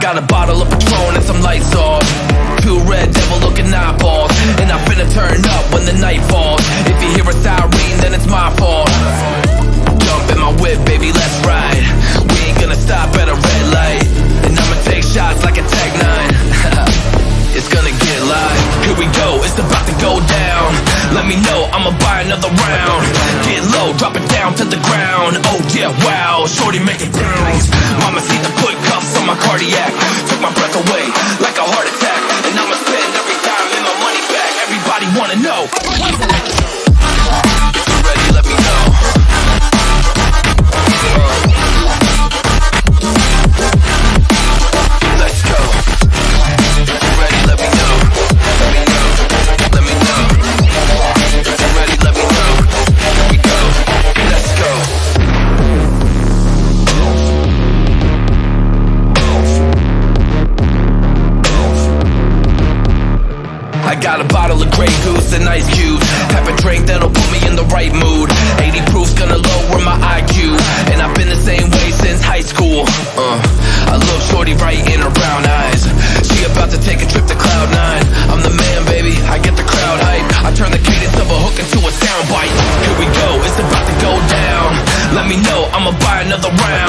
got a bottle of Patron and some lights off, two red devil looking eyeballs, and I'm finna turn up when the night falls. If you hear a siren, then it's my fault. Jump in my whip, baby, let's ride. We ain't gonna stop at a red light, and I'ma take shots like a Tech 9. It's gonna get live. Here we go, it's about to go down. Let me know, I'ma buy another round. Get low, drop it down to the ground. Oh yeah, wow, shorty make it bounce. Mama see the put cuffs on my cardiac. Took my breath away like a heart attack. And I'ma spend every dime and my money back. Everybody wanna know. If you're ready, let me know. Let's go. If you're ready, let me know. Let me know. Let me know. If you're ready, let me know. Here we go. Let's go. I got a bottle of Grey Goose and ice cubes, type of drink that'll put me in the right mood. 80 proof's gonna lower my IQ, and I've been the same way since high school. I look shorty right in her brown eyes. She about to take a trip to Cloud 9. I'm the man, baby, I get the crowd hype. I turn the cadence of a hook into a soundbite. Here we go, it's about to go down. Let me know, I'ma buy another round.